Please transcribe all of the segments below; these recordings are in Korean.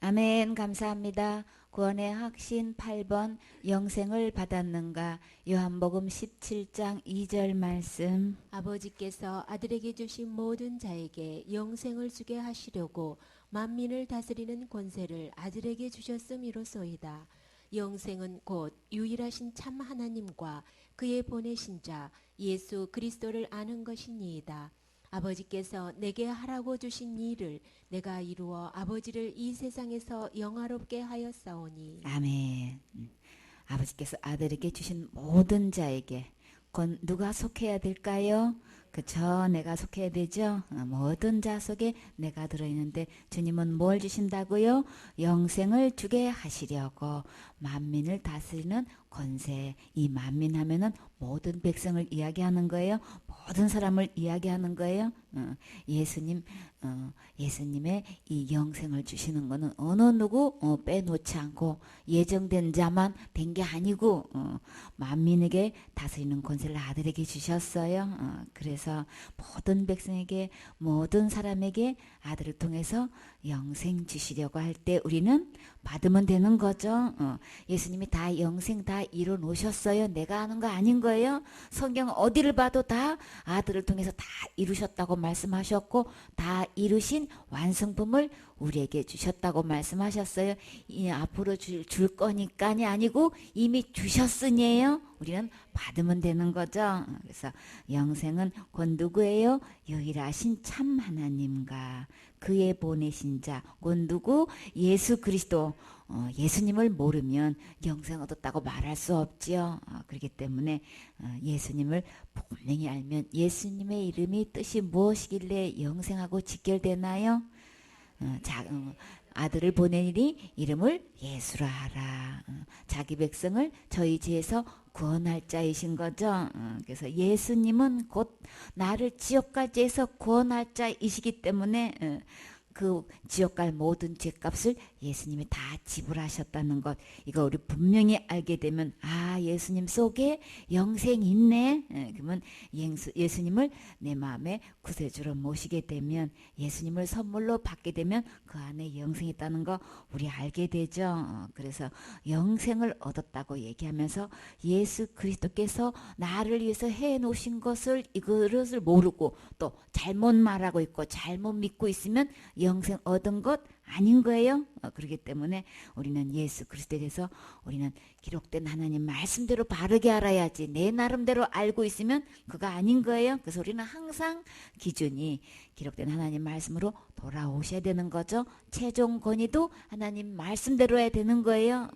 아멘. 감사합니다. 구원의 확신 8번 영생을 받았는가? 요한복음 17장 2절 말씀. 아버지께서 아들에게 주신 모든 자에게 영생을 주게 하시려고 만민을 다스리는 권세를 아들에게 주셨음이로소이다. 영생은 곧 유일하신 참 하나님과 그의 보내신 자 예수 그리스도를 아는 것이니이다. 아버지께서 내게 하라고 주신 일을 내가 이루어 아버지를 이 세상에서 영화롭게 하였사오니. 아멘. 아버지께서 아들에게 주신 모든 자에게 곧 누가 속해야 될까요? 그쵸? 내가 속해야 되죠? 모든 자 속에 내가 들어있는데 주님은 뭘 주신다고요? 영생을 주게 하시려고 만민을 다스리는 권세. 이 만민 하면은 모든 백성을 이야기하는 거예요. 모든 사람을 이야기하는 거예요. 예수님, 예수님의 이 영생을 주시는 거는 어느 누구 빼놓지 않고 예정된 자만 된 게 아니고 만민에게 다스리는 권세를 아들에게 주셨어요. 그래서 모든 백성에게 모든 사람에게 아들을 통해서 영생 주시려고 할 때 우리는 받으면 되는 거죠. 예수님이 다 영생 다 이뤄 놓으셨어요. 내가 하는 거 아닌 거예요. 성경 어디를 봐도 다 아들을 통해서 다 이루셨다고 말씀하셨고 다 이루신 완성품을 우리에게 주셨다고 말씀하셨어요. 앞으로 줄 거니까이 아니고 이미 주셨으니에요. 우리는 받으면 되는 거죠. 그래서 영생은 곧 누구예요? 유일하신 참 하나님과 그의 보내신 자, 곧 누구? 예수 그리스도. 예수님을 모르면 영생 얻었다고 말할 수 없지요. 그렇기 때문에 예수님을 분명히 알면 예수님의 이름이 뜻이 무엇이길래 영생하고 직결되나요? 아들을 보내니 이름을 예수라 하라. 자기 백성을 저희 죄에서 구원할 자이신 거죠. 그래서 예수님은 곧 나를 지옥까지에서 구원할 자이시기 때문에 그 지옥 갈 모든 죄값을 예수님이 다 지불하셨다는 것, 이거 우리 분명히 알게 되면 예수님 속에 영생이 있네. 그러면 예수님을 내 마음에 구세주로 모시게 되면, 예수님을 선물로 받게 되면 그 안에 영생이 있다는 거 우리 알게 되죠. 그래서 영생을 얻었다고 얘기하면서 예수 그리스도께서 나를 위해서 해놓으신 것을 이것을 모르고 또 잘못 말하고 있고 잘못 믿고 있으면 영생 얻은 것 아닌 거예요. 그렇기 때문에 우리는 예수 그리스도에 대해서 우리는 기록된 하나님 말씀대로 바르게 알아야지, 내 나름대로 알고 있으면 그거 아닌 거예요. 그래서 우리는 항상 기준이 기록된 하나님 말씀으로 돌아오셔야 되는 거죠. 최종 권위도 하나님 말씀대로 해야 되는 거예요.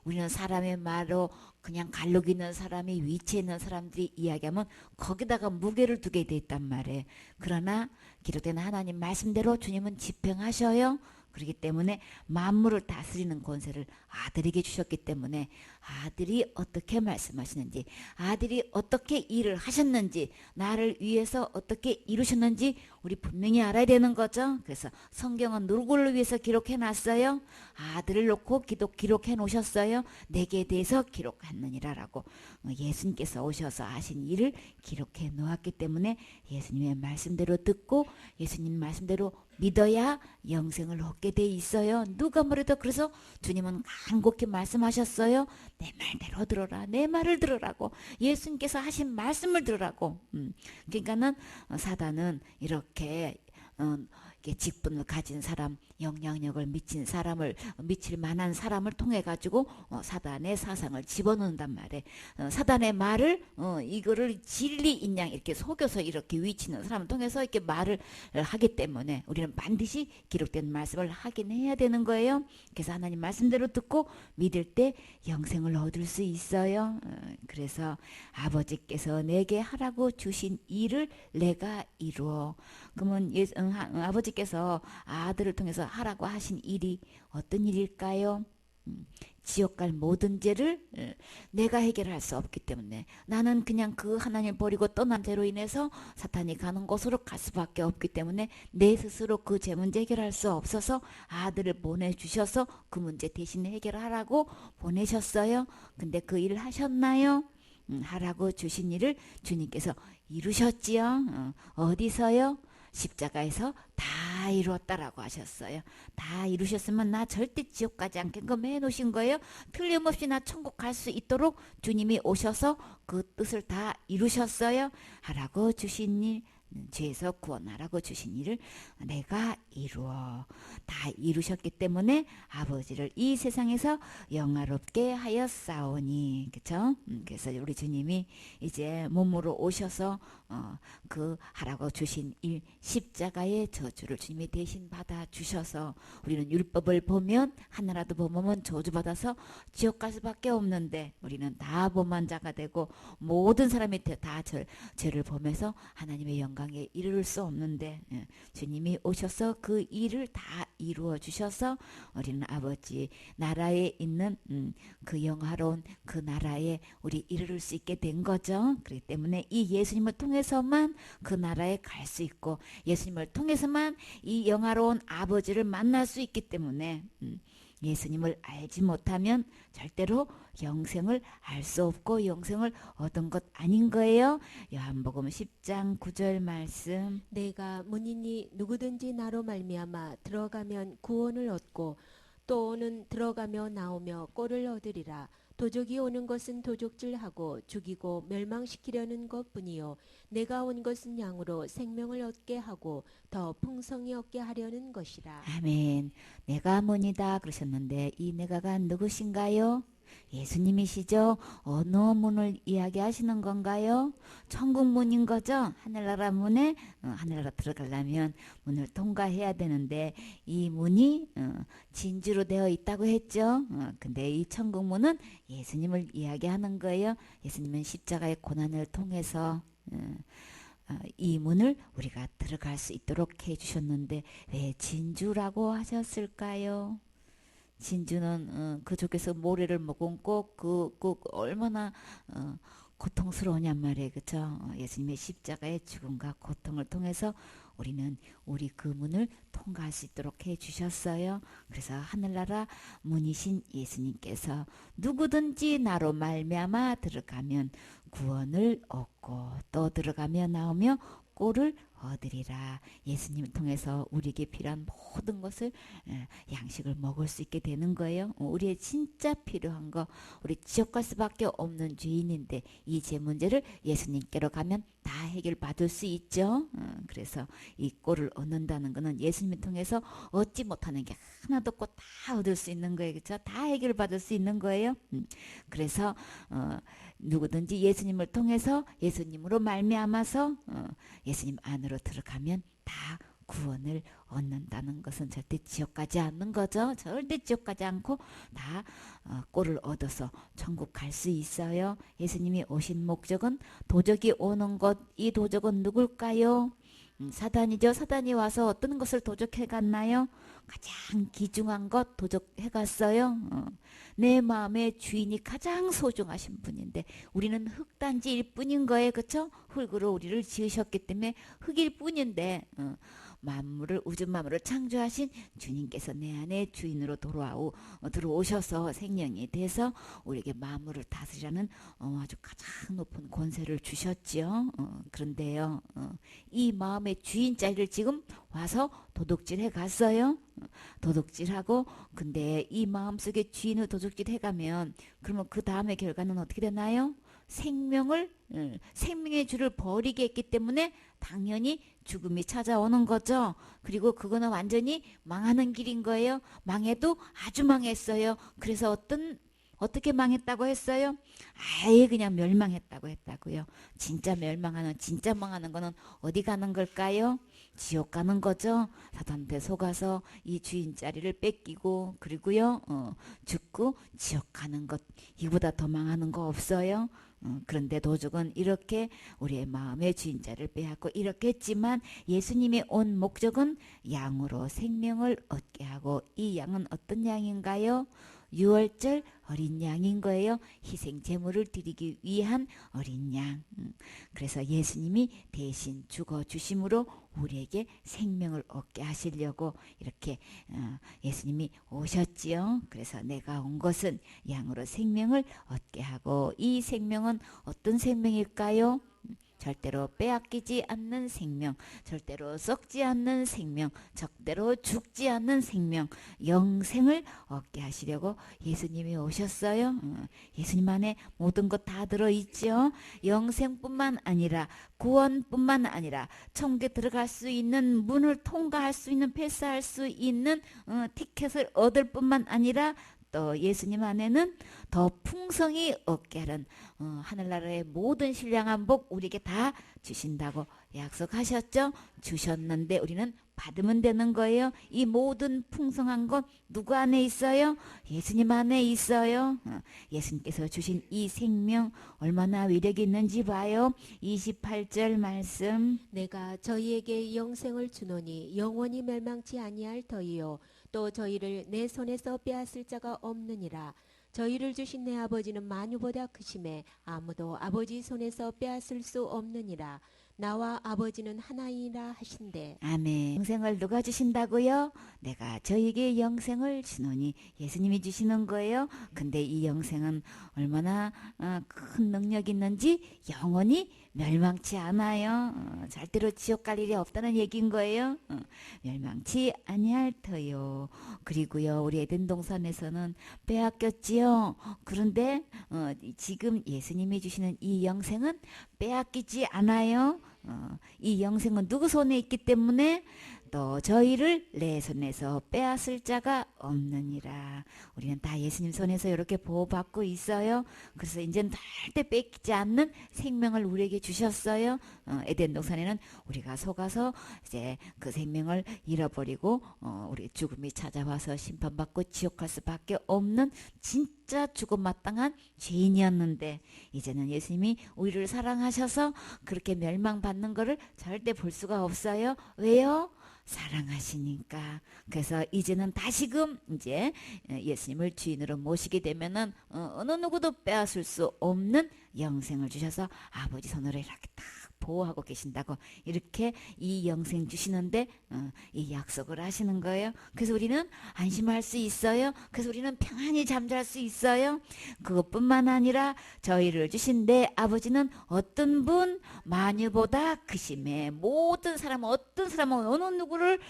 우리는 사람의 말로 그냥 갈르고 있는 사람이, 위치에 있는 사람들이 이야기하면 거기다가 무게를 두게 돼 있단 말이에요. 그러나 기록된 하나님 말씀대로 주님은 집행하셔요. 그렇기 때문에 만물을 다스리는 권세를 아들에게 주셨기 때문에 아들이 어떻게 말씀하시는지, 아들이 어떻게 일을 하셨는지, 나를 위해서 어떻게 이루셨는지 우리 분명히 알아야 되는 거죠. 그래서 성경은 누구를 위해서 기록해 놨어요? 아들을 놓고 기록해 놓으셨어요. 내게 대해서 기록하느니라라고. 예수님께서 오셔서 하신 일을 기록해 놓았기 때문에 예수님의 말씀대로 듣고 예수님 말씀대로 믿어야 영생을 얻게 돼 있어요. 누가 뭐래도 그래서 주님은 간곡히 말씀하셨어요. 내 말대로 들어라. 내 말을 들으라고. 예수님께서 하신 말씀을 들으라고. 그러니까는 사단은 이렇게 직분을 가진 사람, 영향력을 미칠 만한 사람을 통해 가지고 사단의 사상을 집어넣는단 말이에요. 사단의 말을 이거를 진리인 양 이렇게 속여서 이렇게 위치는 사람을 통해서 이렇게 말을 하기 때문에 우리는 반드시 기록된 말씀을 확인해야 되는 거예요. 그래서 하나님 말씀대로 듣고 믿을 때 영생을 얻을 수 있어요. 그래서 아버지께서 내게 하라고 주신 일을 내가 이루어. 그러면 아버지께서 아들을 통해서 하라고 하신 일이 어떤 일일까요? 지옥 갈 모든 죄를 내가 해결할 수 없기 때문에, 나는 그냥 그 하나님을 버리고 떠난 죄로 인해서 사탄이 가는 곳으로 갈 수밖에 없기 때문에 내 스스로 그 죄 문제 해결할 수 없어서 아들을 보내주셔서 그 문제 대신 해결하라고 보내셨어요. 근데 그 일을 하셨나요? 하라고 주신 일을 주님께서 이루셨지요. 어디서요? 십자가에서 다 다 이루었다라고 하셨어요. 다 이루셨으면 나 절대 지옥 가지 않겠고 매놓으신 거예요. 틀림없이 나 천국 갈 수 있도록 주님이 오셔서 그 뜻을 다 이루셨어요. 하라고 주신 일, 죄에서 구원하라고 주신 일을 내가 이루어 다 이루셨기 때문에 아버지를 이 세상에서 영화롭게 하였사오니, 그쵸? 그래서 우리 주님이 이제 몸으로 오셔서 그 하라고 주신 일, 십자가의 저주를 주님이 대신 받아 주셔서 우리는 율법을 보면 하나라도 범하면 저주받아서 지옥 갈 수밖에 없는데 우리는 다 범한 자가 되고 모든 사람이 다 죄를 범해서 하나님의 영광에 이를 수 없는데, 주님이 오셔서 그 일을 다 이루어 주셔서 우리는 아버지 나라에 있는 그 영화로운 그 나라에 우리 이르를 수 있게 된 거죠. 그렇기 때문에 이 예수님을 통해서만 그 나라에 갈 수 있고 예수님을 통해서만 이 영화로운 아버지를 만날 수 있기 때문에 예수님을 알지 못하면 절대로 영생을 알 수 없고 영생을 얻은 것 아닌 거예요. 요한복음 10장 9절 말씀. 내가 문이니 누구든지 나로 말미암아 들어가면 구원을 얻고 또는 들어가며 나오며 꼴을 얻으리라. 도적이 오는 것은 도적질하고 죽이고 멸망시키려는 것뿐이요 내가 온 것은 양으로 생명을 얻게 하고 더 풍성히 얻게 하려는 것이라. 아멘. 내가 문이다 그러셨는데 이 내가가 누구신가요? 예수님이시죠? 어느 문을 이야기하시는 건가요? 천국 문인 거죠? 하늘나라 문에 하늘나라 들어가려면 문을 통과해야 되는데 이 문이 진주로 되어 있다고 했죠. 근데 이 천국 문은 예수님을 이야기하는 거예요. 예수님은 십자가의 고난을 통해서 이 문을 우리가 들어갈 수 있도록 해주셨는데 왜 진주라고 하셨을까요? 진주는 그쪽에서 모래를 머금고 그 얼마나 고통스러우냔 말이에요. 그쵸? 예수님의 십자가의 죽음과 고통을 통해서 우리는 우리 그 문을 통과할 수 있도록 해주셨어요. 그래서 하늘나라 문이신 예수님께서 누구든지 나로 말미암아 들어가면 구원을 얻고 또 들어가며 나오며 꼴을 얻으리라. 예수님을 통해서 우리에게 필요한 모든 것을 양식을 먹을 수 있게 되는 거예요. 우리의 진짜 필요한 거, 우리 지옥 갈 수밖에 없는 죄인인데 이 죄 문제를 예수님께로 가면 다 해결받을 수 있죠. 그래서 이 꼴을 얻는다는 것은 예수님을 통해서 얻지 못하는 게 하나도 없고 다 얻을 수 있는 거예요. 그렇죠? 다 해결받을 수 있는 거예요. 그래서 누구든지 예수님을 통해서 예수님으로 말미암아서 예수님 안으로 들어가면 다 구원을 얻는다는 것은 절대 지옥 가지 않는 거죠. 절대 지옥 가지 않고 다 꼴을 얻어서 천국 갈 수 있어요. 예수님이 오신 목적은 도적이 오는 것, 이 도적은 누굴까요? 사단이죠. 사단이 와서 어떤 것을 도적해 갔나요? 가장 귀중한 것 도적해 갔어요. 내 마음의 주인이 가장 소중하신 분인데 우리는 흙단지일 뿐인 거예요. 그렇죠? 흙으로 우리를 지으셨기 때문에 흙일 뿐인데 만물을 우주 만물을 창조하신 주님께서 내 안에 주인으로 들어오셔서 생명이 돼서 우리에게 만물을 다스리라는 아주 가장 높은 권세를 주셨지요. 그런데요, 이 마음의 주인 자리를 지금 와서 도둑질해 갔어요. 도둑질하고 근데 이 마음속에 주인을 도둑질해 가면 그러면 그 다음의 결과는 어떻게 되나요? 생명의 주를 버리게 했기 때문에 당연히 죽음이 찾아오는 거죠. 그리고 그거는 완전히 망하는 길인 거예요. 망해도 아주 망했어요. 그래서 어떻게 망했다고 했어요? 아예 그냥 멸망했다고 했다고요. 진짜 망하는 거는 어디 가는 걸까요? 지옥 가는 거죠. 사단한테 속아서 이 주인 자리를 뺏기고 그리고요 죽고 지옥 가는 것, 이보다 더 망하는 거 없어요. 그런데 도적은 이렇게 우리의 마음의 주인자를 빼앗고 이렇게 했지만 예수님이 온 목적은 양으로 생명을 얻게 하고 이 양은 어떤 양인가요? 유월절 어린 양인 거예요. 희생 제물을 드리기 위한 어린 양. 그래서 예수님이 대신 죽어 주심으로 우리에게 생명을 얻게 하시려고 이렇게 예수님이 오셨지요. 그래서 내가 온 것은 양으로 생명을 얻게 하고 이 생명은 어떤 생명일까요? 절대로 빼앗기지 않는 생명, 절대로 썩지 않는 생명, 절대로 죽지 않는 생명, 영생을 얻게 하시려고 예수님이 오셨어요. 예수님 안에 모든 것 다 들어있죠. 영생뿐만 아니라 구원뿐만 아니라 천국에 들어갈 수 있는 문을 통과할 수 있는 패스할 수 있는 티켓을 얻을 뿐만 아니라 또 예수님 안에는 더 풍성히 얻게 하는 하늘나라의 모든 신령한 복 우리에게 다 주신다고 약속하셨죠. 주셨는데 우리는 받으면 되는 거예요. 이 모든 풍성한 것 누구 안에 있어요? 예수님 안에 있어요. 예수님께서 주신 이 생명 얼마나 위력이 있는지 봐요. 28절 말씀. 내가 저희에게 영생을 주노니 영원히 멸망치 아니할 터이요 또 저희를 내 손에서 빼앗을 자가 없느니라. 저희를 주신 내 아버지는 만유보다 크심에 아무도 아버지 손에서 빼앗을 수 없느니라. 나와 아버지는 하나이라 하신대. 아멘. 영생을 누가 주신다고요? 내가 저에게 영생을 주노니 예수님이 주시는 거예요. 근데 이 영생은 얼마나 큰 능력이 있는지 영원히 멸망치 않아요. 절대로 지옥 갈 일이 없다는 얘기인 거예요. 멸망치 아니할 터요. 그리고요, 우리 에덴 동산에서는 빼앗겼지요. 그런데 지금 예수님이 주시는 이 영생은 빼앗기지 않아요. 이 영생은 누구 손에 있기 때문에 또 저희를 내 손에서 빼앗을 자가 없느니라. 우리는 다 예수님 손에서 이렇게 보호받고 있어요. 그래서 이제는 절대 뺏기지 않는 생명을 우리에게 주셨어요. 에덴 동산에는 우리가 속아서 이제 그 생명을 잃어버리고 우리 죽음이 찾아와서 심판받고 지옥 갈 수밖에 없는 진짜 죽음 마땅한 죄인이었는데 이제는 예수님이 우리를 사랑하셔서 그렇게 멸망받는 거를 절대 볼 수가 없어요. 왜요? 사랑하시니까. 그래서 이제는 다시금 이제 예수님을 주인으로 모시게 되면은 어느 누구도 빼앗을 수 없는 영생을 주셔서 아버지 손으로 이렇게 딱 보호하고 계신다고 이렇게 이 영생 주시는데 이 약속을 하시는 거예요. 그래서 우리는 안심할 수 있어요. 그래서 우리는 평안히 잠잘 수 있어요. 그것뿐만 아니라 저희를 주신 내 아버지는 어떤 분 만유보다 크심에 모든 사람 어떤 사람은 어느 누구를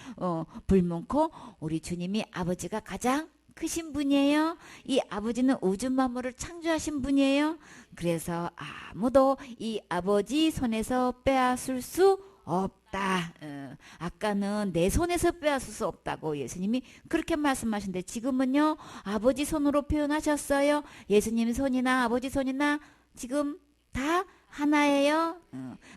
불문코 우리 주님이 아버지가 가장 크신 분이에요. 이 아버지는 우주 만물을 창조하신 분이에요. 그래서 아무도 이 아버지 손에서 빼앗을 수 없다. 아까는 내 손에서 빼앗을 수 없다고 예수님이 그렇게 말씀하신데 지금은요 아버지 손으로 표현하셨어요. 예수님 손이나 아버지 손이나 지금 다 하나예요.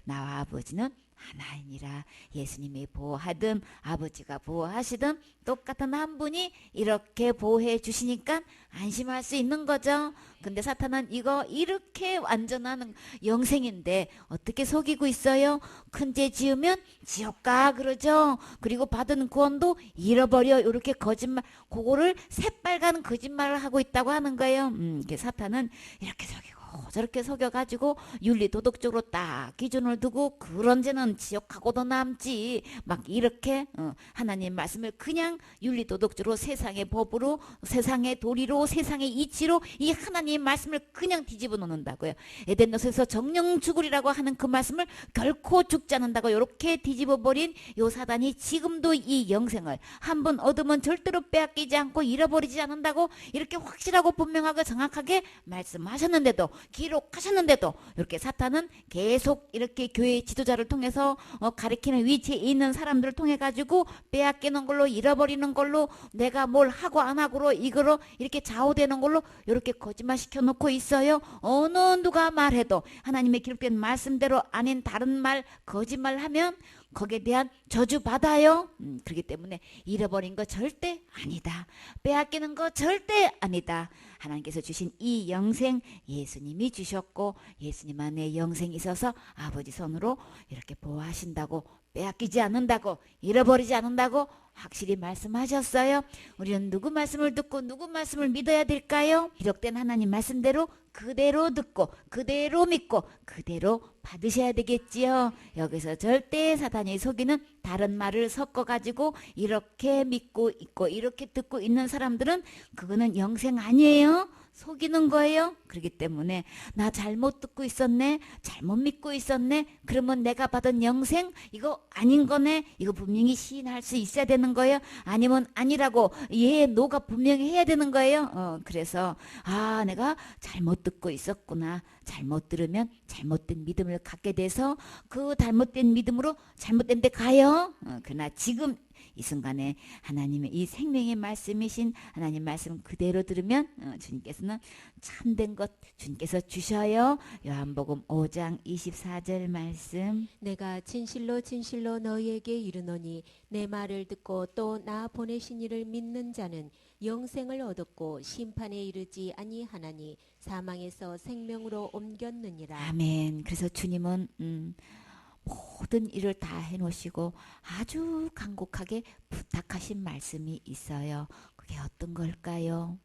나와 아버지는 하나이니라. 예수님이 보호하든 아버지가 보호하시든 똑같은 한 분이 이렇게 보호해 주시니까 안심할 수 있는 거죠. 근데 사탄은 이거 이렇게 완전한 영생인데 어떻게 속이고 있어요? 큰 죄 지으면 지옥 가 그러죠. 그리고 받은 구원도 잃어버려. 이렇게 거짓말, 그거를 새빨간 거짓말을 하고 있다고 하는 거예요. 사탄은 이렇게 속이고 저렇게 속여가지고 윤리 도덕적으로 딱 기준을 두고 그런 죄는 지옥하고도 남지 막 이렇게 하나님 말씀을 그냥 윤리 도덕적으로 세상의 법으로 세상의 도리로 세상의 이치로 이 하나님 말씀을 그냥 뒤집어 놓는다고요. 에덴노스에서 정령 죽으리라고 하는 그 말씀을 결코 죽지 않는다고 이렇게 뒤집어 버린 요 사단이 지금도 이 영생을 한 번 얻으면 절대로 빼앗기지 않고 잃어버리지 않는다고 이렇게 확실하고 분명하고 정확하게 말씀하셨는데도 기록하셨는데도 이렇게 사탄은 계속 이렇게 교회 지도자를 통해서 가리키는 위치에 있는 사람들을 통해 가지고 빼앗기는 걸로 잃어버리는 걸로 내가 뭘 하고 안 하고로 이거로 이렇게 좌우되는 걸로 이렇게 거짓말 시켜놓고 있어요. 어느 누가 말해도 하나님의 기록된 말씀대로 아닌 다른 말 거짓말하면 거기에 대한 저주 받아요. 그렇기 때문에 잃어버린 거 절대 아니다. 빼앗기는 거 절대 아니다. 하나님께서 주신 이 영생 예수님이 주셨고 예수님 안에 영생이 있어서 아버지 손으로 이렇게 보호하신다고 빼앗기지 않는다고 잃어버리지 않는다고 확실히 말씀하셨어요. 우리는 누구 말씀을 듣고 누구 말씀을 믿어야 될까요? 기록된 하나님 말씀대로 그대로 듣고 그대로 믿고 그대로 받으셔야 되겠지요. 여기서 절대 사단이 속이는 다른 말을 섞어가지고 이렇게 믿고 있고 이렇게 듣고 있는 사람들은 그거는 영생 아니에요. 속이는 거예요. 그렇기 때문에 나 잘못 듣고 있었네, 잘못 믿고 있었네, 그러면 내가 받은 영생 이거 아닌 거네, 이거 분명히 시인할 수 있어야 되는 거예요. 아니면 아니라고 노가 분명히 해야 되는 거예요. 그래서 내가 잘못 듣고 있었구나. 잘못 들으면 잘못된 믿음을 갖게 돼서 그 잘못된 믿음으로 잘못된 데 가요. 그러나 지금 이 순간에 하나님의 이 생명의 말씀이신 하나님 말씀 그대로 들으면 주님께서는 참된 것 주님께서 주셔요. 요한복음 5장 24절 말씀. 내가 진실로 진실로 너희에게 이르노니 내 말을 듣고 또 나 보내신 이를 믿는 자는 영생을 얻었고 심판에 이르지 아니하나니 사망에서 생명으로 옮겼느니라. 아멘. 그래서 주님은 모든 일을 다 해놓으시고 아주 간곡하게 부탁하신 말씀이 있어요. 그게 어떤 걸까요?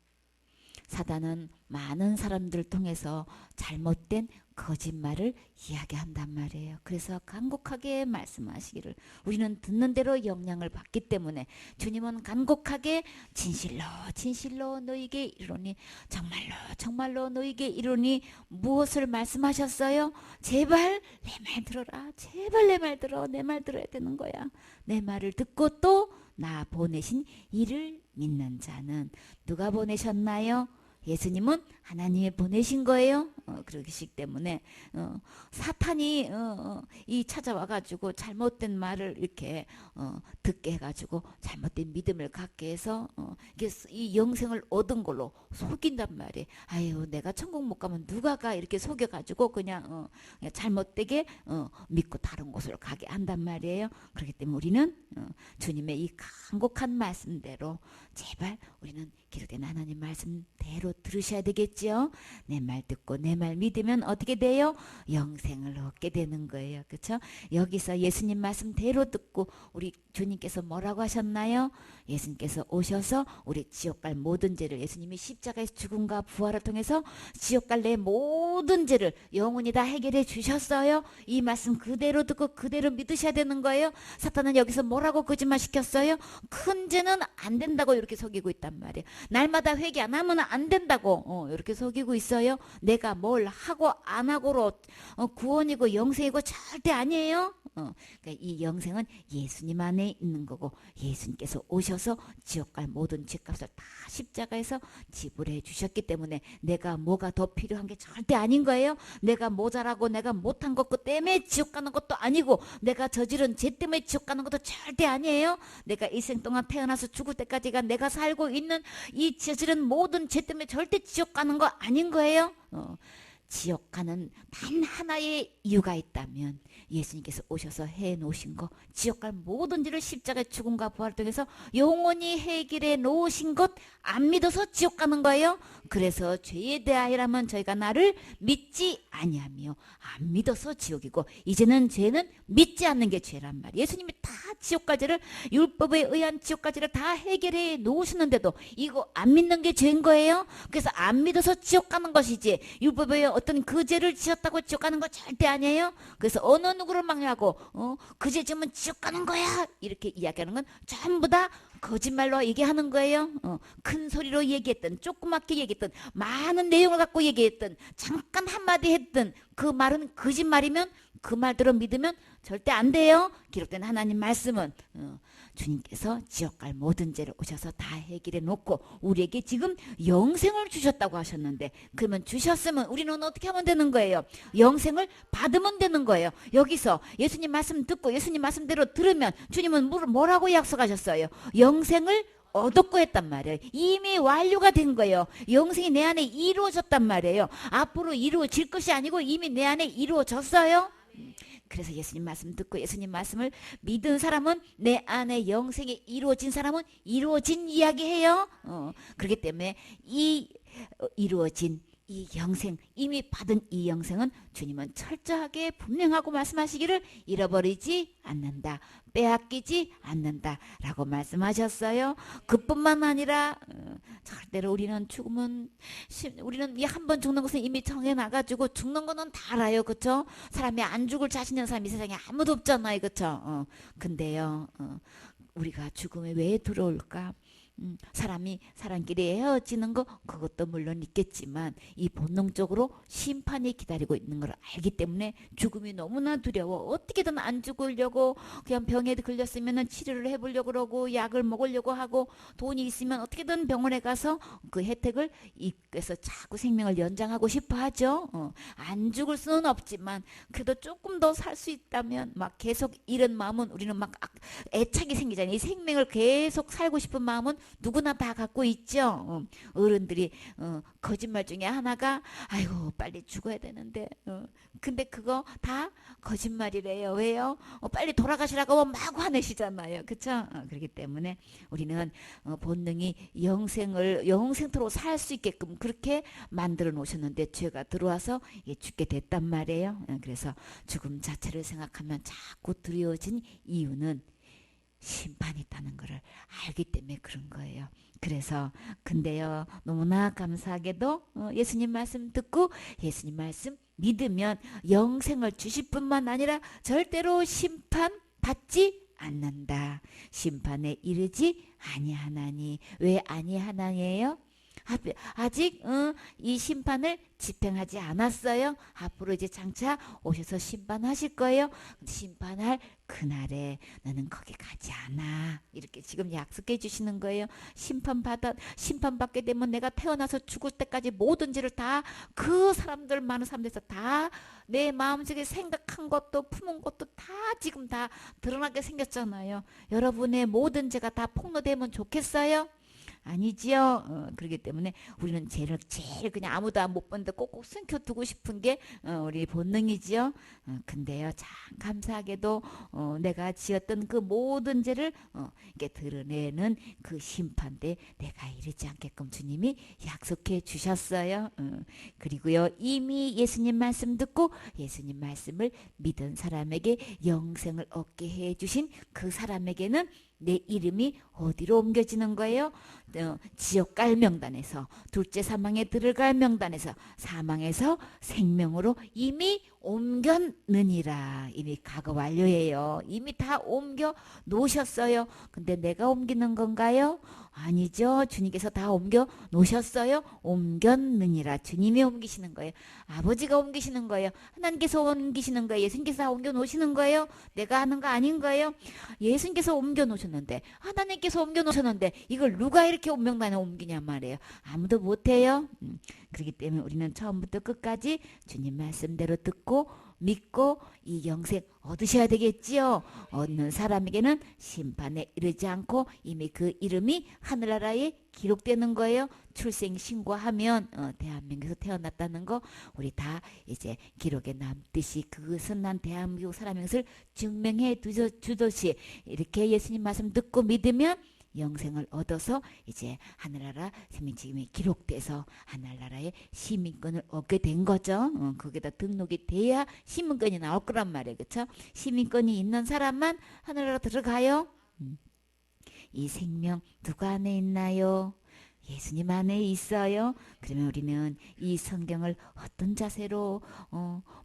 사단은 많은 사람들을 통해서 잘못된 거짓말을 이야기한단 말이에요. 그래서 간곡하게 말씀하시기를, 우리는 듣는 대로 영향을 받기 때문에 주님은 간곡하게 진실로 진실로 너희에게 이르노니, 정말로 정말로 너희에게 이르노니 무엇을 말씀하셨어요? 제발 내 말 들어라. 제발 내 말 들어. 내 말 들어야 되는 거야. 내 말을 듣고 또 나 보내신 이를 믿는 자는, 누가 보내셨나요? 예수님은 하나님이 보내신 거예요. 그러기 때문에 사탄이 이 찾아와가지고 잘못된 말을 이렇게 듣게 해가지고 잘못된 믿음을 갖게 해서 이 영생을 얻은 걸로 속인단 말이에요. 아유, 내가 천국 못 가면 누가 가, 이렇게 속여가지고 그냥 잘못되게 믿고 다른 곳으로 가게 한단 말이에요. 그렇기 때문에 우리는 주님의 이 간곡한 말씀대로 제발 우리는 기록된 하나님 말씀대로 들으셔야 되겠죠. 내 말 듣고 내 말 믿으면 어떻게 돼요? 영생을 얻게 되는 거예요. 그렇죠? 여기서 예수님 말씀대로 듣고 우리 주님께서 뭐라고 하셨나요? 예수님께서 오셔서 우리 지옥 갈 모든 죄를, 예수님이 십자가에서 죽음과 부활을 통해서 지옥 갈 내 모든 죄를 영원히 다 해결해 주셨어요. 이 말씀 그대로 듣고 그대로 믿으셔야 되는 거예요. 사탄은 여기서 뭐라고 거짓말 시켰어요? 큰 죄는 안 된다고 이렇게 속이고 있단 말이에요. 날마다 회개 안 하면 안 된다고 이렇게 속이고 있어요. 내가 뭘 하고 안 하고로 구원이고 영생이고 절대 아니에요. 그러니까 이 영생은 예수님 안에 있는 거고, 예수님께서 오셔서 지옥 갈 모든 죄값을 다 십자가에서 지불해 주셨기 때문에 내가 뭐가 더 필요한 게 절대 아닌 거예요. 내가 모자라고 내가 못한 것 때문에 지옥 가는 것도 아니고, 내가 저지른 죄 때문에 지옥 가는 것도 절대 아니에요. 내가 일생 동안 태어나서 죽을 때까지가 내가 살고 있는 이 저지른 모든 죄 때문에 절대 지옥 가는 거 아닌 거예요. 지옥 가는 단 하나의 이유가 있다면 예수님께서 오셔서 해놓으신 거, 지옥 갈 모든 죄를 십자가의 죽음과 부활을 통해서 영원히 해결해 놓으신 것 안 믿어서 지옥 가는 거예요. 그래서 죄에 대하여라면 저희가 나를 믿지 아니하며, 안 믿어서 지옥이고, 이제는 죄는 믿지 않는 게 죄란 말이에요. 예수님이 다 지옥 갈 죄를, 율법에 의한 지옥 갈 죄를 다 해결해 놓으시는데도 이거 안 믿는 게 죄인 거예요. 그래서 안 믿어서 지옥 가는 것이지, 율법에 의한 어떤 그 죄를 지었다고 지옥 가는 거 절대 아니에요. 그래서 어느 누구를 망하고 그 죄 지으면 지옥 가는 거야, 이렇게 이야기하는 건 전부 다 거짓말로 얘기하는 거예요. 큰 소리로 얘기했던, 조그맣게 얘기했던, 많은 내용을 갖고 얘기했던, 잠깐 한마디 했던 그 말은 거짓말이면 그 말대로 믿으면 절대 안 돼요. 기록된 하나님 말씀은 주님께서 지옥 갈 모든 죄를 오셔서 다 해결해 놓고 우리에게 지금 영생을 주셨다고 하셨는데, 그러면 주셨으면 우리는 어떻게 하면 되는 거예요? 영생을 받으면 되는 거예요. 여기서 예수님 말씀 듣고 예수님 말씀대로 들으면 주님은 뭐라고 약속하셨어요? 영생을 얻었고 했단 말이에요. 이미 완료가 된 거예요. 영생이 내 안에 이루어졌단 말이에요. 앞으로 이루어질 것이 아니고 이미 내 안에 이루어졌어요. 그래서 예수님 말씀 듣고 예수님 말씀을 믿은 사람은, 내 안에 영생이 이루어진 사람은 이루어진 이야기해요. 그렇기 때문에 이 이루어진 이 영생, 이미 받은 이 영생은 주님은 철저하게 분명하고 말씀하시기를 잃어버리지 않는다, 빼앗기지 않는다 라고 말씀하셨어요. 그뿐만 아니라 절대로 우리는 죽으면, 우리는 이 한 번 죽는 것은 이미 정해놔가지고 죽는 거는 다 알아요. 그쵸? 사람이 안 죽을 자신 있는 사람이 이 세상에 아무도 없잖아요. 그쵸? 근데요, 우리가 죽음에 왜 들어올까? 사람이 사람끼리 헤어지는 거 그것도 물론 있겠지만 이 본능적으로 심판이 기다리고 있는 걸 알기 때문에 죽음이 너무나 두려워. 어떻게든 안 죽으려고 그냥 병에 걸렸으면 치료를 해보려고 그러고 약을 먹으려고 하고 돈이 있으면 어떻게든 병원에 가서 그 혜택을 입해서 자꾸 생명을 연장하고 싶어 하죠. 안 죽을 수는 없지만 그래도 조금 더 살 수 있다면 막 계속 이런 마음은 우리는 막 애착이 생기잖아요. 이 생명을 계속 살고 싶은 마음은 누구나 다 갖고 있죠. 어른들이 거짓말 중에 하나가 아이고 빨리 죽어야 되는데 근데 그거 다 거짓말이래요. 왜요? 빨리 돌아가시라고 막 화내시잖아요. 그렇죠? 그렇기 때문에 우리는 본능이 영생토록 살 수 있게끔 그렇게 만들어 놓으셨는데 죄가 들어와서 죽게 됐단 말이에요. 그래서 죽음 자체를 생각하면 자꾸 두려워진 이유는 심판이 있다는 것을 알기 때문에 그런 거예요. 그래서 근데요 너무나 감사하게도 예수님 말씀 듣고 예수님 말씀 믿으면 영생을 주실 뿐만 아니라 절대로 심판 받지 않는다. 심판에 이르지 아니하나니. 왜 아니하나니에요? 아직 이 심판을 집행하지 않았어요. 앞으로 이제 장차 오셔서 심판하실 거예요. 심판할 그날에 너는 거기 가지 않아. 이렇게 지금 약속해 주시는 거예요. 심판받게 되면 내가 태어나서 죽을 때까지 모든 죄를 다 그 사람들 많은 사람들에서 다 내 마음속에 생각한 것도 품은 것도 다 지금 다 드러나게 생겼잖아요. 여러분의 모든 죄가 다 폭로되면 좋겠어요? 아니지요. 그렇기 때문에 우리는 죄를 제일 그냥 아무도 못 보는데 꼭꼭 숨겨두고 싶은 게 우리 본능이지요. 근데요 참 감사하게도 내가 지었던 그 모든 죄를 이렇게 드러내는 그 심판대 내가 이르지 않게끔 주님이 약속해 주셨어요. 그리고요 이미 예수님 말씀 듣고 예수님 말씀을 믿은 사람에게 영생을 얻게 해 주신 그 사람에게는 내 이름이 어디로 옮겨지는 거예요? 지옥 갈 명단에서 둘째 사망에 들어갈 명단에서 사망에서 생명으로 이미 옮겼느니라. 이미 과거 완료예요. 이미 다 옮겨 놓으셨어요. 근데 내가 옮기는 건가요? 아니죠. 주님께서 다 옮겨 놓으셨어요. 옮겼느니라. 주님이 옮기시는 거예요. 아버지가 옮기시는 거예요. 하나님께서 옮기시는 거예요. 예수님께서 다 옮겨 놓으시는 거예요. 내가 하는 거 아닌 거예요. 예수님께서 옮겨 놓으셨는데 하나님께서 옮겨 놓으셨는데 이걸 누가 이렇게 명단에 옮기냐 말이에요. 아무도 못해요. 그렇기 때문에 우리는 처음부터 끝까지 주님 말씀대로 듣고 믿고 이 영생 얻으셔야 되겠지요. 얻는 사람에게는 심판에 이르지 않고 이미 그 이름이 하늘나라에 기록되는 거예요. 출생 신고하면 대한민국에서 태어났다는 거 우리 다 이제 기록에 남듯이 그것은 난 대한민국 사람인 것을 증명해 주듯이 이렇게 예수님 말씀 듣고 믿으면 영생을 얻어서 이제 하늘나라 생명책임이 기록돼서 하늘나라의 시민권을 얻게 된 거죠. 거기다 등록이 돼야 시민권이 나올 거란 말이에요. 그렇죠? 시민권이 있는 사람만 하늘나라 들어가요. 이 생명 누가 안에 있나요? 예수님 안에 있어요. 그러면 우리는 이 성경을 어떤 자세로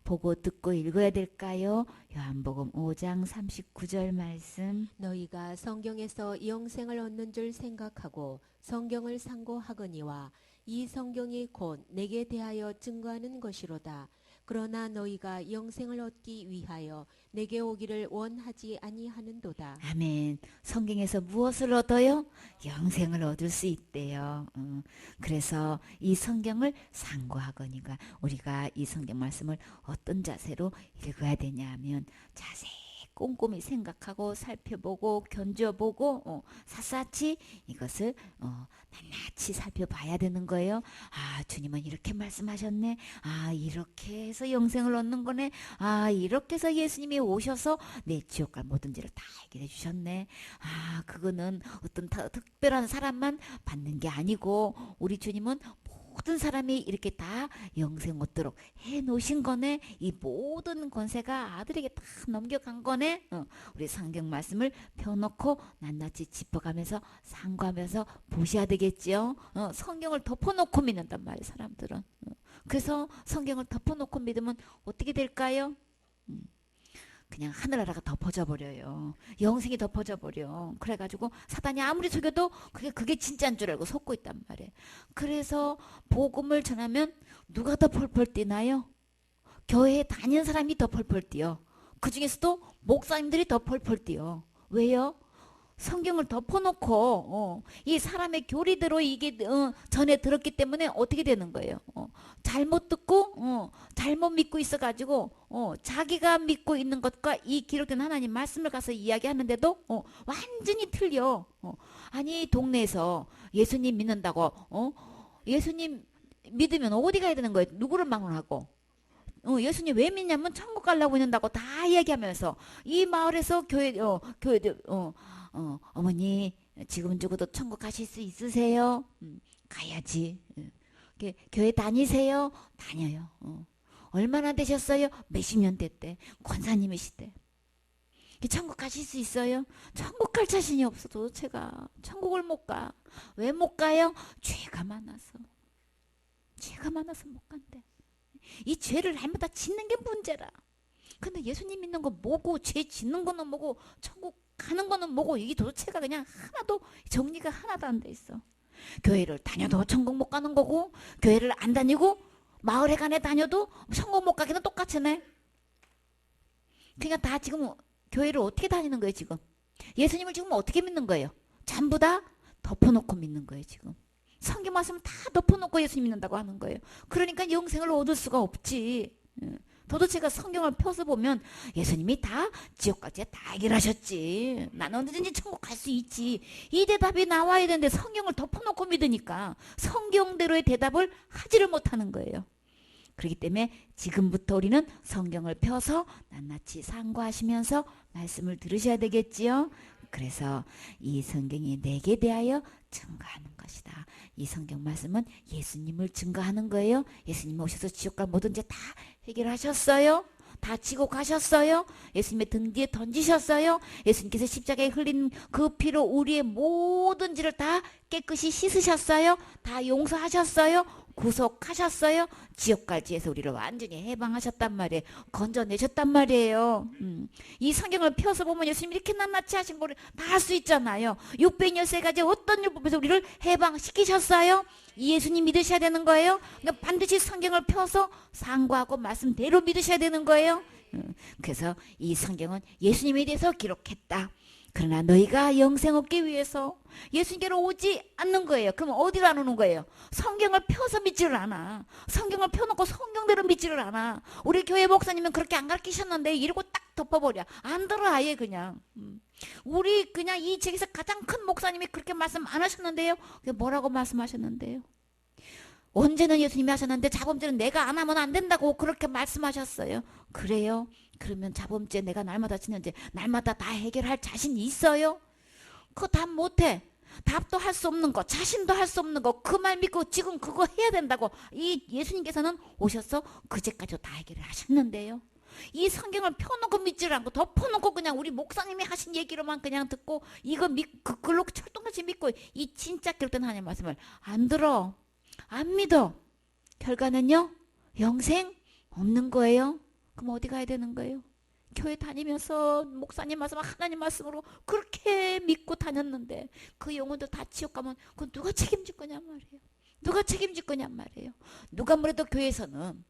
보고 듣고 읽어야 될까요? 요한복음 5장 39절 말씀. 너희가 성경에서 영생을 얻는 줄 생각하고 성경을 상고하거니와 이 성경이 곧 내게 대하여 증거하는 것이로다. 그러나 너희가 영생을 얻기 위하여 내게 오기를 원하지 아니하는도다. 아멘. 성경에서 무엇을 얻어요? 영생을 얻을 수 있대요. 그래서 이 성경을 상고하거니가 우리가 이 성경 말씀을 어떤 자세로 읽어야 되냐 하면 자세히 꼼꼼히 생각하고 살펴보고 견뎌보고 샅샅이 이것을 낱낱이 살펴봐야 되는 거예요. 아 주님은 이렇게 말씀하셨네. 아 이렇게 해서 영생을 얻는 거네. 아 이렇게 해서 예수님이 오셔서 내 지옥갈 모든 죄를 다 해결해 주셨네. 아 그거는 어떤 특별한 사람만 받는 게 아니고 우리 주님은 모든 사람이 이렇게 다 영생 얻도록 해놓으신 거네. 이 모든 권세가 아들에게 다 넘겨간 거네. 우리 성경 말씀을 펴놓고 낱낱이 짚어가면서 상고하면서 보셔야 되겠지요. 성경을 덮어놓고 믿는단 말이에요 사람들은. 그래서 성경을 덮어놓고 믿으면 어떻게 될까요? 그냥 하늘나라가 덮어져 버려요. 영생이 덮어져 버려. 그래가지고 사단이 아무리 속여도 그게 진짜인 줄 알고 속고 있단 말이에요. 그래서 복음을 전하면 누가 더 펄펄 뛰나요? 교회에 다니는 사람이 더 펄펄 뛰어. 그 중에서도 목사님들이 더 펄펄 뛰어. 왜요? 성경을 덮어놓고 이 사람의 교리대로 이게 전에 들었기 때문에 어떻게 되는 거예요? 잘못 듣고 잘못 믿고 있어가지고 자기가 믿고 있는 것과 이 기록된 하나님 말씀을 가서 이야기하는데도 완전히 틀려. 아니 동네에서 예수님 믿는다고 예수님 믿으면 어디 가야 되는 거예요? 누구를 막론하고? 예수님 왜 믿냐면 천국 가려고 믿는다고 다 이야기하면서 이 마을에서 어머니 지금 죽어도 천국 가실 수 있으세요? 가야지. 교회 다니세요? 다녀요. 얼마나 되셨어요? 몇십 년 됐대. 권사님이시대. 천국 가실 수 있어요? 천국 갈 자신이 없어 도대체가. 천국을 못 가. 왜 못 가요? 죄가 많아서. 죄가 많아서 못 간대. 이 죄를 날마다 짓는 게 문제라. 근데 예수님 믿는 거 뭐고 죄 짓는 거는 뭐고 천국 가는 거는 뭐고 이게 도대체가 그냥 하나도 정리가 하나도 안 돼 있어. 교회를 다녀도 천국 못 가는 거고 교회를 안 다니고 마을에 간에 다녀도 천국 못 가기는 똑같으네. 그러니까 다 지금 교회를 어떻게 다니는 거예요 지금? 예수님을 지금 어떻게 믿는 거예요? 전부 다 덮어놓고 믿는 거예요 지금. 성경 말씀 다 덮어놓고 예수님 믿는다고 하는 거예요. 그러니까 영생을 얻을 수가 없지. 도대체가 성경을 펴서 보면 예수님이 다 지옥까지 다 해결하셨지. 나는 언제든지 천국 갈 수 있지. 이 대답이 나와야 되는데 성경을 덮어놓고 믿으니까 성경대로의 대답을 하지를 못하는 거예요. 그렇기 때문에 지금부터 우리는 성경을 펴서 낱낱이 상고하시면서 말씀을 들으셔야 되겠지요. 그래서 이 성경이 내게 대하여 증거하는 것이다. 이 성경 말씀은 예수님을 증거하는 거예요. 예수님 오셔서 지옥과 모든 죄 다 해결하셨어요. 다 지고 가셨어요. 예수님의 등 뒤에 던지셨어요. 예수님께서 십자가에 흘린 그 피로 우리의 모든 죄를 다 깨끗이 씻으셨어요. 다 용서하셨어요. 구속하셨어요. 지옥까지 해서 우리를 완전히 해방하셨단 말이에요. 건져내셨단 말이에요. 이 성경을 펴서 보면 예수님이 이렇게 낱낱이 하신 거를 다 할 수 있잖아요. 613가지 어떤 율법에서 우리를 해방시키셨어요. 이 예수님 믿으셔야 되는 거예요. 그러니까 반드시 성경을 펴서 상고하고 말씀대로 믿으셔야 되는 거예요. 그래서 이 성경은 예수님에 대해서 기록했다. 그러나 너희가 영생 얻기 위해서 예수님께로 오지 않는 거예요. 그럼 어디로 안 오는 거예요? 성경을 펴서 믿지를 않아. 성경을 펴놓고 성경대로 믿지를 않아. 우리 교회 목사님은 그렇게 안 가르치셨는데 이러고 딱 덮어버려. 안 들어 아예 그냥. 우리 그냥 이 책에서 가장 큰 목사님이 그렇게 말씀 안 하셨는데요. 뭐라고 말씀하셨는데요? 언제는 예수님이 하셨는데 자범죄는 내가 안 하면 안 된다고 그렇게 말씀하셨어요. 그래요? 그러면 자범죄 내가 날마다 지는 죄 날마다 다 해결할 자신이 있어요? 그거 답 못해. 답도 할 수 없는 거, 자신도 할 수 없는 거, 그 말 믿고 지금 그거 해야 된다고. 이 예수님께서는 오셔서 그제까지 다 해결을 하셨는데요. 이 성경을 펴놓고 믿지를 않고 덮어놓고 그냥 우리 목사님이 하신 얘기로만 그냥 듣고 이거 그걸로 철동같이 믿고 이 진짜 기록된 하나님의 말씀을 안 들어. 안 믿어. 결과는요? 영생 없는 거예요. 그럼 어디 가야 되는 거예요? 교회 다니면서 목사님 말씀 하나님 말씀으로 그렇게 믿고 다녔는데 그 영혼들 다 지옥 가면 그건 누가 책임질 거냔 말이에요. 누가 책임질 거냔 말이에요. 누가 뭐래도 교회에서는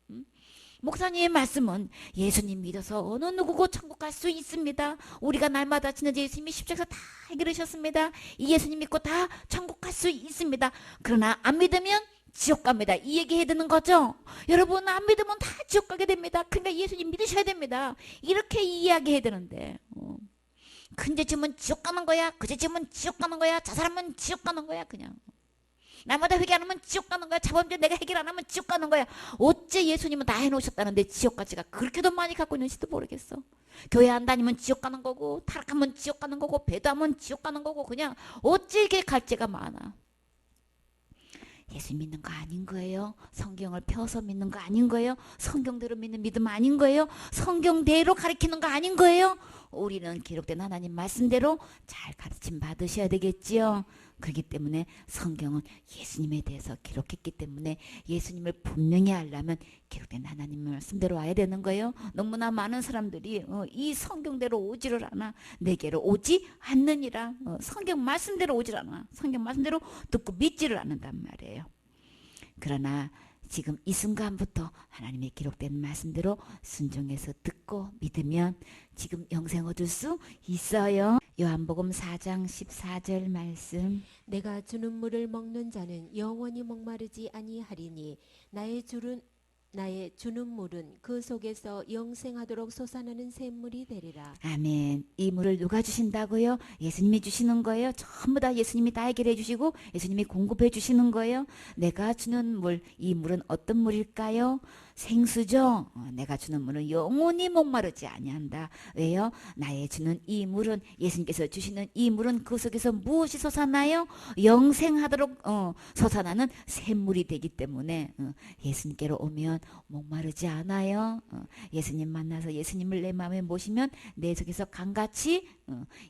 목사님의 말씀은 예수님 믿어서 어느 누구고 천국 갈 수 있습니다. 우리가 날마다 지는 죄 예수님이 십자가에서 다 해결하셨습니다. 이 예수님 믿고 다 천국 갈 수 있습니다. 그러나 안 믿으면 지옥 갑니다. 이 얘기 해야 되는 거죠. 여러분 안 믿으면 다 지옥 가게 됩니다. 그러니까 예수님 믿으셔야 됩니다. 이렇게 이야기해야 되는데 근데 지금은 지옥 가는 거야. 그제 지금은 지옥 가는 거야. 저 사람은 지옥 가는 거야. 그냥 날마다 회개 안 하면 지옥 가는 거야. 자범죄 내가 해결 안 하면 지옥 가는 거야. 어째 예수님은 다 해놓으셨다는데 지옥까지가 그렇게도 많이 갖고 있는지도 모르겠어. 교회 안 다니면 지옥 가는 거고 타락하면 지옥 가는 거고 배도하면 지옥 가는 거고 그냥 어째 이게 갈죄가 많아. 예수 믿는 거 아닌 거예요. 성경을 펴서 믿는 거 아닌 거예요. 성경대로 믿는 믿음 아닌 거예요. 성경대로 가르치는 거 아닌 거예요. 우리는 기록된 하나님 말씀대로 잘 가르침 받으셔야 되겠지요. 그렇기 때문에 성경은 예수님에 대해서 기록했기 때문에 예수님을 분명히 알려면 기록된 하나님의 말씀대로 와야 되는 거예요. 너무나 많은 사람들이 이 성경대로 오지를 않아. 내게로 오지 않느니라. 성경 말씀대로 오질 않아. 성경 말씀대로 듣고 믿지를 않는단 말이에요. 그러나 지금 이 순간부터 하나님의 기록된 말씀대로 순종해서 듣고 믿으면 지금 영생 얻을 수 있어요. 요한복음 4장 14절 말씀. 내가 주는 물을 먹는 자는 영원히 목마르지 아니하리니 나의 주는 물은 그 속에서 영생하도록 솟아나는 샘물이 되리라. 아멘. 이 물을 누가 주신다고요? 예수님이 주시는 거예요. 전부 다 예수님이 다 해결해 주시고 예수님이 공급해 주시는 거예요. 내가 주는 물, 이 물은 어떤 물일까요? 생수죠. 내가 주는 물은 영원히 목마르지 아니한다. 왜요? 나의 주는 이 물은, 예수님께서 주시는 이 물은 그 속에서 무엇이 솟아나요? 영생하도록 솟아나는 샘물이 되기 때문에 예수님께로 오면 목마르지 않아요. 예수님 만나서 예수님을 내 마음에 모시면 내 속에서 강같이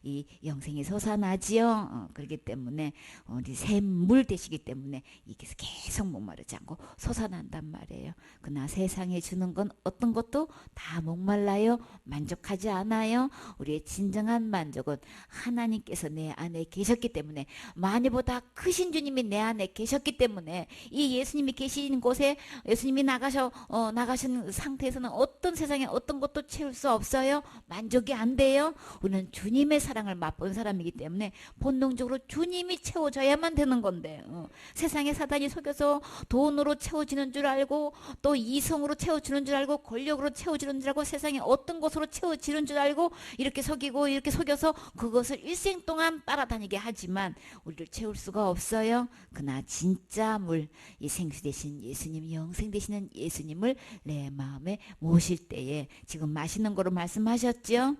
이 영생이 솟아나지요. 그렇기 때문에 우리 샘물 되시기 때문에 이게 계속 목마르지 않고 솟아난단 말이에요. 그러나 세상에 주는 건 어떤 것도 다 목말라요. 만족하지 않아요. 우리의 진정한 만족은 하나님께서 내 안에 계셨기 때문에, 만유보다 크신 주님이 내 안에 계셨기 때문에, 이 예수님이 계신 곳에 예수님이 나가신 상태에서는 어떤 세상에 어떤 것도 채울 수 없어요. 만족이 안 돼요. 우리는 주님의 사랑을 맛본 사람이기 때문에 본능적으로 주님이 채워져야만 되는 건데, 세상에 사단이 속여서 돈으로 채워지는 줄 알고, 또 이성으로 채워주는 줄 알고, 권력으로 채워주는 줄 알고, 세상에 어떤 것으로 채워지는 줄 알고 이렇게 속이고 이렇게 속여서 그것을 일생 동안 따라다니게 하지만 우리를 채울 수가 없어요. 그러나 진짜 물, 이 생수 되신 예수님, 영생 되시는 예수님을 내 마음에 모실 때에, 지금 마시는 거로 말씀하셨죠.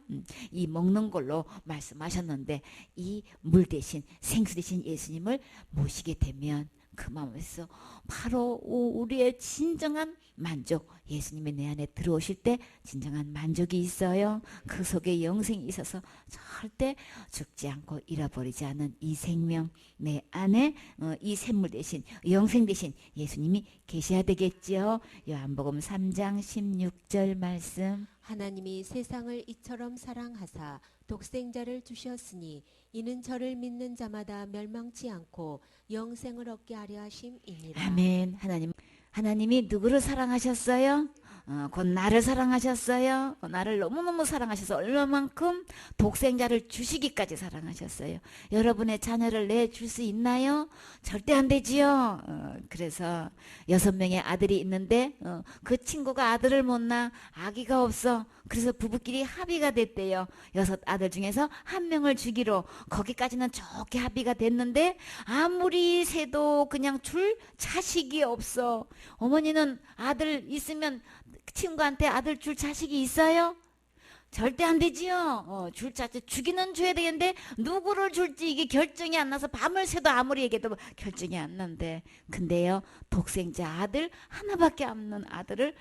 이 먹는 걸로 말씀하셨는데, 이 물 대신 생수 되신 예수님을 모시게 되면 그 마음에서 바로 우리의 진정한 만족, 예수님이 내 안에 들어오실 때 진정한 만족이 있어요. 그 속에 영생이 있어서 절대 죽지 않고 잃어버리지 않은 이 생명, 내 안에 이 샘물 대신, 영생 대신 예수님이 계셔야 되겠죠. 요한복음 3장 16절 말씀. 하나님이 세상을 이처럼 사랑하사 독생자를 주셨으니 이는 저를 믿는 자마다 멸망치 않고 영생을 얻게 하려 하심이니라. 아멘. 하나님이 누구를 사랑하셨어요? 곧 나를 사랑하셨어요. 나를 너무너무 사랑하셔서 얼마만큼 독생자를 주시기까지 사랑하셨어요. 여러분의 자녀를 내줄 수 있나요? 절대 안 되지요. 그래서 6명의 아들이 있는데 그 친구가 아들을 못 낳아, 아기가 없어. 그래서 부부끼리 합의가 됐대요. 6 아들 중에서 1명을 주기로. 거기까지는 좋게 합의가 됐는데 아무리 세도 그냥 줄 자식이 없어. 어머니는 아들 있으면 친구한테 아들 줄 자식이 있어요? 절대 안 되지요. 줄 자식 주기는 줘야 되겠는데 누구를 줄지 이게 결정이 안 나서 밤을 새도 아무리 얘기해도 결정이 안 난대. 근데요, 독생자 아들 하나밖에 없는 아들을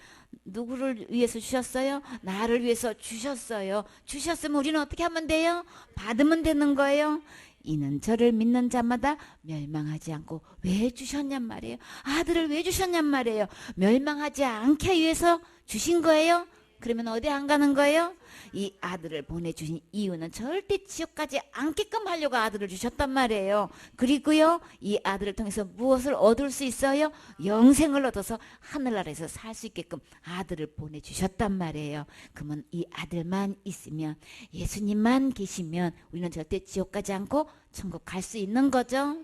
누구를 위해서 주셨어요? 나를 위해서 주셨어요. 주셨으면 우리는 어떻게 하면 돼요? 받으면 되는 거예요. 이는 저를 믿는 자마다 멸망하지 않고. 왜 주셨냔 말이에요. 아들을 왜 주셨냔 말이에요. 멸망하지 않게 위해서 주신 거예요. 그러면 어디 안 가는 거예요? 이 아들을 보내주신 이유는 절대 지옥 가지 않게끔 하려고 아들을 주셨단 말이에요. 그리고요, 이 아들을 통해서 무엇을 얻을 수 있어요? 영생을 얻어서 하늘나라에서 살 수 있게끔 아들을 보내주셨단 말이에요. 그러면 이 아들만 있으면, 예수님만 계시면 우리는 절대 지옥 가지 않고 천국 갈 수 있는 거죠.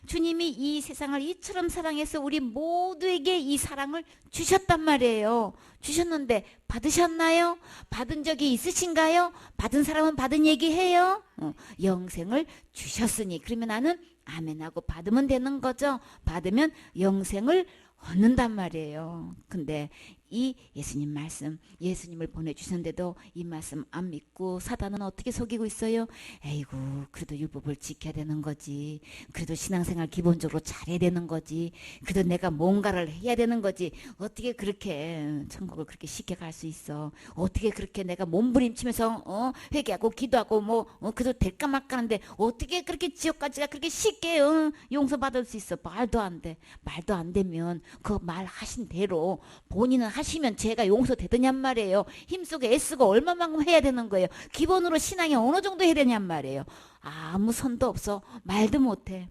주님이 이 세상을 이처럼 사랑해서 우리 모두에게 이 사랑을 주셨단 말이에요. 주셨는데 받으셨나요? 받은 적이 있으신가요? 받은 사람은 받은 얘기해요. 영생을 주셨으니, 그러면 나는 아멘하고 받으면 되는 거죠. 받으면 영생을 얻는단 말이에요. 근데 이 예수님 말씀, 예수님을 보내주셨는데도 이 말씀 안 믿고 사단은 어떻게 속이고 있어요? 에이구, 그래도 율법을 지켜야 되는 거지. 그래도 신앙생활 기본적으로 잘해야 되는 거지. 그래도 내가 뭔가를 해야 되는 거지. 어떻게 그렇게 천국을 그렇게 쉽게 갈 수 있어? 어떻게 그렇게 내가 몸부림치면서 회개하고 기도하고 그래도 될까 말까 하는데 어떻게 그렇게 지옥까지가 그렇게 쉽게 용서받을 수 있어? 말도 안 돼. 말도 안 되면 그 말하신 대로 본인은 하시면 죄가 용서되더냔 말이에요. 힘쓰고 애쓰고 얼마만큼 해야 되는 거예요. 기본으로 신앙이 어느 정도 해야 되냔 말이에요. 아무 선도 없어. 말도 못해.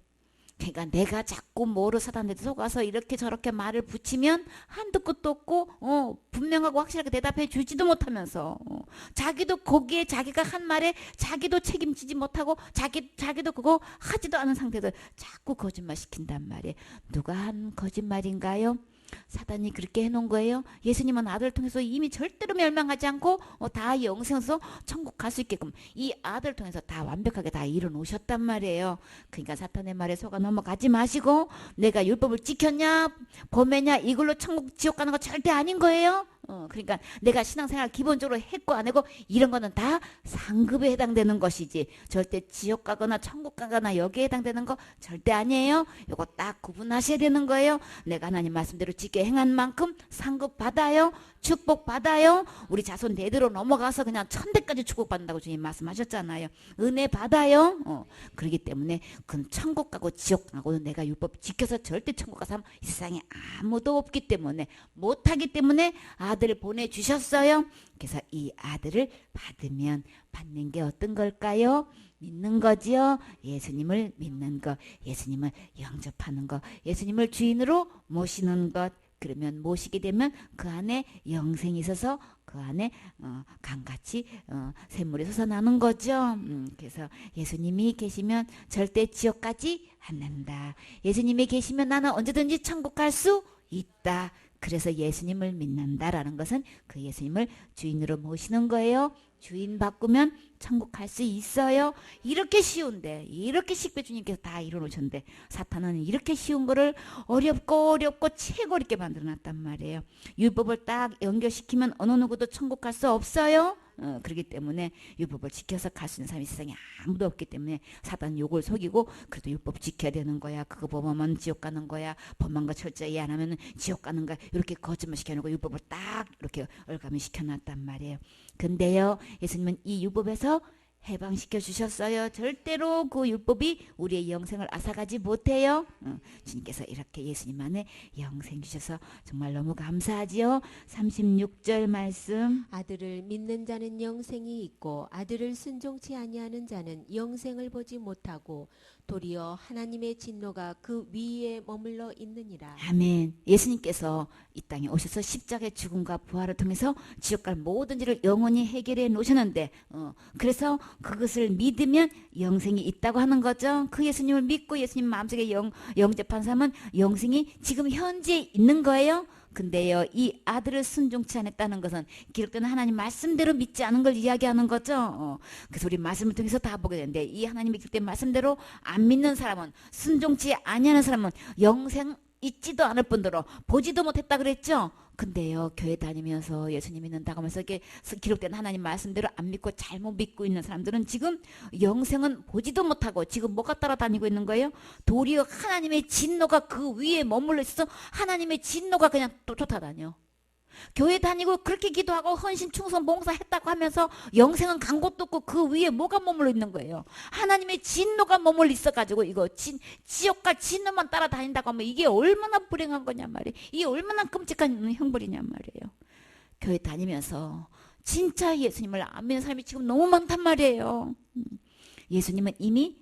그러니까 내가 자꾸 뭐로 사단한테 속아서 이렇게 저렇게 말을 붙이면 한두 끝도 없고 분명하고 확실하게 대답해 주지도 못하면서 자기도 거기에 자기가 한 말에 자기도 책임지지 못하고 자기도 그거 하지도 않은 상태에서 자꾸 거짓말 시킨단 말이에요. 누가 한 거짓말인가요? 사단이 그렇게 해놓은 거예요. 예수님은 아들을 통해서 이미 절대로 멸망하지 않고 다 영생해서 천국 갈 수 있게끔 이 아들을 통해서 다 완벽하게 다 이뤄놓으셨단 말이에요. 그러니까 사탄의 말에 속아 넘어가지 마시고 내가 율법을 지켰냐 범했냐 이걸로 천국 지옥 가는 거 절대 아닌 거예요. 그러니까 내가 신앙생활 기본적으로 했고 안 했고 이런 거는 다 상급에 해당되는 것이지 절대 지옥 가거나 천국 가거나 여기에 해당되는 거 절대 아니에요. 이거 딱 구분하셔야 되는 거예요. 내가 하나님 말씀대로 지켜 행한 만큼 상급 받아요. 축복 받아요. 우리 자손 대대로 넘어가서 그냥 천대까지 축복받는다고 주님 말씀하셨잖아요. 은혜 받아요. 그렇기 때문에 그 천국 가고 지옥 가고는 내가 율법 지켜서 절대 천국 가서 이 세상에 아무도 없기 때문에 못하기 때문에 아들을 보내주셨어요. 그래서 이 아들을 받으면 받는 게 어떤 걸까요? 믿는 거지요. 예수님을 믿는 것, 예수님을 영접하는 것, 예수님을 주인으로 모시는 것. 그러면 모시게 되면 그 안에 영생이 있어서 그 안에 강같이 샘물이 솟아나는 거죠. 그래서 예수님이 계시면 절대 지옥 가지 않는다. 예수님이 계시면 나는 언제든지 천국 갈 수 있다. 그래서 예수님을 믿는다라는 것은 그 예수님을 주인으로 모시는 거예요. 주인 바꾸면 천국 갈 수 있어요. 이렇게 쉬운데 이렇게 쉽게 주님께서 다 이뤄놓으셨는데 사탄은 이렇게 쉬운 거를 어렵고 최고 어렵게 만들어놨단 말이에요. 율법을 딱 연결시키면 어느 누구도 천국 갈 수 없어요. 그렇기 때문에 율법을 지켜서 갈 수 있는 사람이 세상에 아무도 없기 때문에 사단 욕을 속이고 그래도 율법 지켜야 되는 거야. 그거 범하면 지옥 가는 거야. 범한 거 철저히 안 하면 지옥 가는 거야. 이렇게 거짓말 시켜놓고 율법을 딱 이렇게 얼감이 시켜놨단 말이에요. 근데요 예수님은 이 율법에서 해방시켜 주셨어요. 절대로 그 율법이 우리의 영생을 앗아가지 못해요. 주님께서 이렇게 예수님 안에 영생 주셔서 정말 너무 감사하지요. 36절 말씀. 아들을 믿는 자는 영생이 있고 아들을 순종치 아니하는 자는 영생을 보지 못하고 도리어 하나님의 진노가 그 위에 머물러 있느니라. 아멘. 예수님께서 이 땅에 오셔서 십자가의 죽음과 부활을 통해서 지옥 갈 모든 일을 영원히 해결해 놓으셨는데 그래서 그것을 믿으면 영생이 있다고 하는 거죠. 그 예수님을 믿고 예수님 마음속에 영접한 사람은 영생이 지금 현재 있는 거예요. 근데요 이 아들을 순종치 않았다는 것은 기록된 하나님 말씀대로 믿지 않은 걸 이야기하는 거죠. 그래서 우리 말씀을 통해서 다 보게 되는데 이 하나님의 기록된 말씀대로 안 믿는 사람은 순종치 아니하는 사람은 영생 있지도 않을 뿐더러 보지도 못했다 그랬죠. 근데요 교회 다니면서 예수님 믿는다고 하면서 이렇게 기록된 하나님 말씀대로 안 믿고 잘못 믿고 있는 사람들은 지금 영생은 보지도 못하고 지금 뭐가 따라다니고 있는 거예요? 도리어 하나님의 진노가 그 위에 머물러 있어서 하나님의 진노가 그냥 또 쫓아다녀. 교회 다니고 그렇게 기도하고 헌신 충성 봉사했다고 하면서 영생은 간 곳도 없고 그 위에 뭐가 머물러 있는 거예요? 하나님의 진노가 머물러 있어가지고 이거 지옥과 진노만 따라다닌다고 하면 이게 얼마나 불행한 거냔 말이에요. 이게 얼마나 끔찍한 형벌이냔 말이에요. 교회 다니면서 진짜 예수님을 안 믿는 사람이 지금 너무 많단 말이에요. 예수님은 이미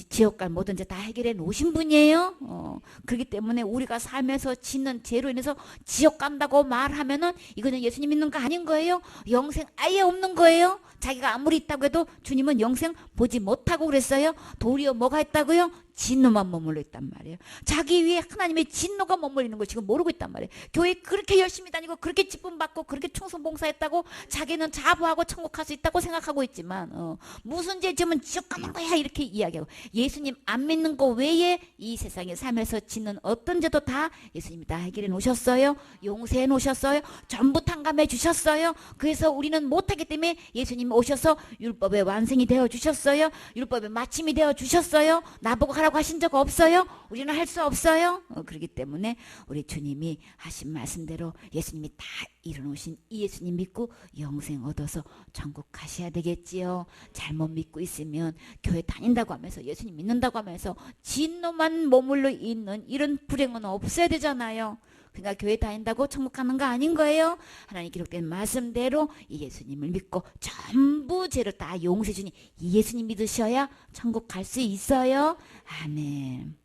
지옥 갈 모든 죄 다 해결해 놓으신 분이에요. 그렇기 때문에 우리가 삶에서 짓는 죄로 인해서 지옥 간다고 말하면은 이거는 예수님 믿는 거 아닌 거예요. 영생 아예 없는 거예요. 자기가 아무리 있다고 해도 주님은 영생 보지 못하고 그랬어요. 도리어 뭐가 있다고요? 진노만 머물러 있단 말이에요. 자기 위에 하나님의 진노가 머물리는 걸 지금 모르고 있단 말이에요. 교회 그렇게 열심히 다니고 그렇게 기쁨 받고 그렇게 충성 봉사했다고 자기는 자부하고 천국 갈 수 있다고 생각하고 있지만 무슨 죄 지으면 지옥 가는 거야 이렇게 이야기하고, 예수님 안 믿는 거 외에 이 세상에 살면서 짓는 어떤 죄도 다 예수님이 다 해결해 놓으셨어요. 용서해 놓으셨어요. 전부 탕감해 주셨어요. 그래서 우리는 못하기 때문에 예수님 오셔서 율법의 완성이 되어 주셨어요. 율법의 마침이 되어 주셨어요. 나보고 하라고 하신 적 없어요. 우리는 할 수 없어요. 그렇기 때문에 우리 주님이 하신 말씀대로 예수님이 다 이뤄놓으신 이 예수님 믿고 영생 얻어서 천국 가셔야 되겠지요. 잘못 믿고 있으면 교회 다닌다고 하면서 예수님 믿는다고 하면서 진노만 머물러 있는 이런 불행은 없어야 되잖아요. 그러니까 교회 다닌다고 천국 가는 거 아닌 거예요. 하나님 기록된 말씀대로 이 예수님을 믿고 전부 죄를 다 용서해 주니 이 예수님 믿으셔야 천국 갈 수 있어요. 아멘.